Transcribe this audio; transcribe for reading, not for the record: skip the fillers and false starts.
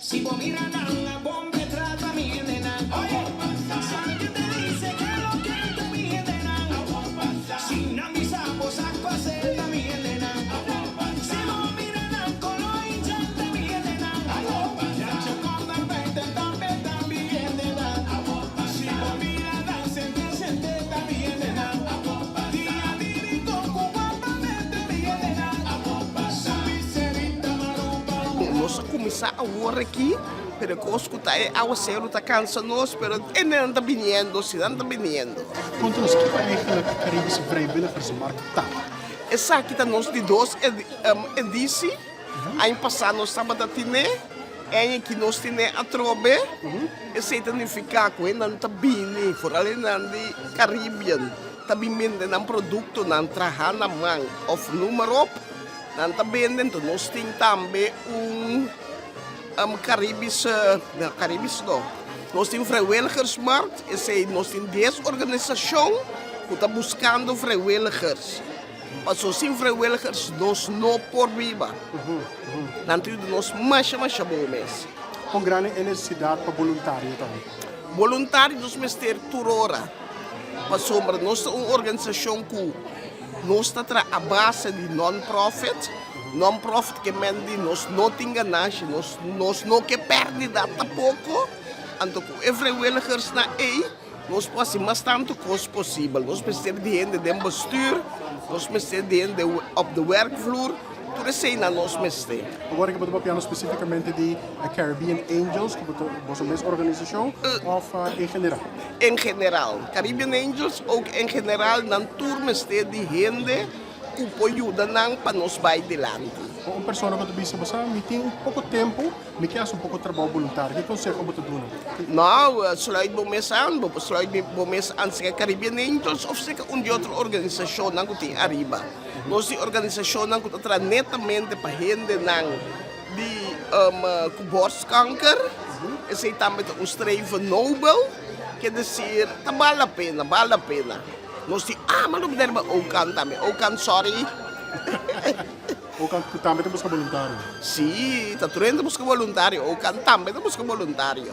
Si vos miras a vos me trata mi nena. Oye, ¿sabe qué te dice que lo que te mi nena? Si no mis sapos a hacer también nena. Si vos miras a colo y ya te mi nena. Ya chocó de repente también nena. Si vos miras a sentirse también nena. Día dirito cubapa de mi nena. Sabi serita marupa. Nós começar a hora aqui, pero que escutar é ao céu tá cansa nós, pero ele não tá vindo, se não tá vindo. Conta-nos, o que é eigenlijk Caribische Vrijwilligersmarkt tá? Essa aqui tá nós de dois edici, aí passado nós sábado a tine, aí que nós tine a trobe, esse significa que não tá vindo, fora ali não de Caribbean, tá vindo não produto não trabalhar na mão, of número, não tá vindo, então nós tem também Caribis não. Nós temos vrijwilligersmarkt, nós temos 10 organisações que estão buscando vrijwilligers. Mas sem vrijwilligers, nós não por viva. Não temos nós mais bom mês. Com grande necessidade para voluntário também. Voluntários nós temos ter turora. Mas sobre nós uma organização que nós está a base de non-profit. Non-profit que mende nós não tem ganância, nós não que perde data pouco, então com vrijwilligers na nós fazemos mais tanto coisa possível, nós precisamos de gente de bestuur, nós precisamos de gente op de werkvloer, tudo isso na nós precisamos. Agora que você vai especificamente de Caribbean Angels, que você é uma organização, ou em geral? Em geral, Caribbean Angels, ook em geral, na turma de gente que pode ajudar para nós vai adiante. Uma pessoa que você você tem pouco tempo, me quer um pouco de trabalho voluntário. Que conselho você dá? Não, sluit bom mês aan se Caribbean Angels of se uma outra organização não tem arriba. Nós tem organização não que está netamente para gente não de borstkanker. Esse também um streven nobel, quer dizer, tá vale a pena. Nós temos, mas não podemos okan também, okan sorry. Ou que também temos que voluntário? Sim, está tudo busca voluntário, okan também busca voluntário.